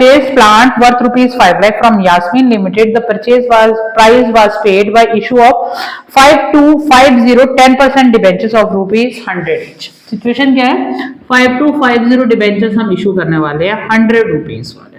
purchase plant worth rupees 5 lakh from Yasmin Limited. The price was paid by issue of 5250 10% debentures of rupees 100 each. Situation क्या है? 5250 debentures हम issue करने वाले हैं 100 rupees वाले,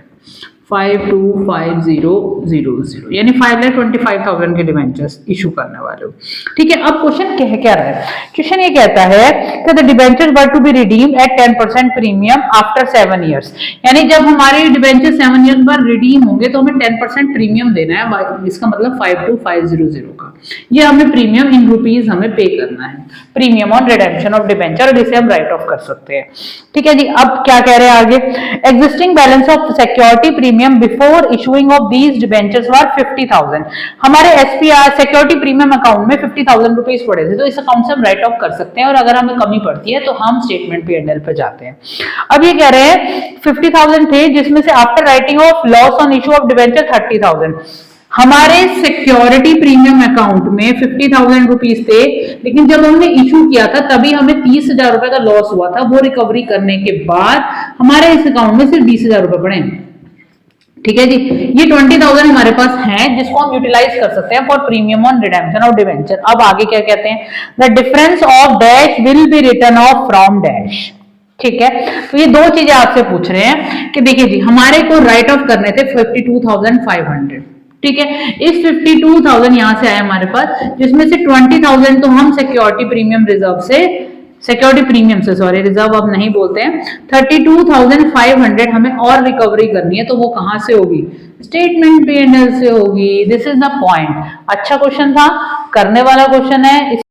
525000 यानी 5,25,000 के डिबेंचर्स इशू करने वाले हो। ठीक है, अब क्वेश्चन क्या रहा है? क्वेश्चन ये कहता है कि the debentures were to be redeemed at 10% premium after 7 years, यानी जब हमारे डिबेंचर 7 इयर्स बाद रिडीम होंगे तो हमें 10% प्रीमियम देना है, इसका मतलब 52,500 का। ये हमें प्रीमियम इन रुपीज हमें पे करना है, premium on redemption of debenture, जिसे हम राइट ऑफ कर सकते हैं। ठीक है जी, अब क्या कह रहे हैं आगे? Existing balance of security premium before issuing of these debentures were 50,000। हमारे एसपीआर सिक्योरिटी प्रीमियम अकाउंट में 50,000 रुपीज पड़े थे, तो इस अकाउंट से हम राइट ऑफ कर सकते हैं, और अगर हमें कमी पड़ती है तो हम स्टेटमेंट P&L पे जाते हैं। अब ये कह रहे हैं 50,000 थे, जिसमें से after writing of loss on issue of debenture 30,000। हमारे सिक्योरिटी प्रीमियम अकाउंट में 50,000 रुपीज थे, लेकिन जब हमने इशू किया था तभी हमें 30,000 रुपए का लॉस हुआ था। वो रिकवरी करने के बाद हमारे इस अकाउंट में सिर्फ 20,000 रुपए पड़े। ठीक है जी, ये 20,000 हमारे पास है, जिसको हम यूटिलाइज कर सकते हैं for premium on redemption of debenture. अब आगे क्या कहते हैं? The difference of dash will be return of from dash. ठीक है, तो ये दो चीजें आपसे पूछ रहे हैं कि देखिए जी, हमारे को राइट ऑफ करने थे 52,500। ठीक है, इस 52,000 यहां से आए हमारे पास, जिसमें से 20,000 तो हम सिक्योरिटी प्रीमियम रिजर्व से, सिक्योरिटी प्रीमियम से, सॉरी रिजर्व अब नहीं बोलते हैं, 32,500 हमें और रिकवरी करनी है। तो वो कहां से होगी? स्टेटमेंट P&L से होगी। This is the point. अच्छा क्वेश्चन था, करने वाला क्वेश्चन है,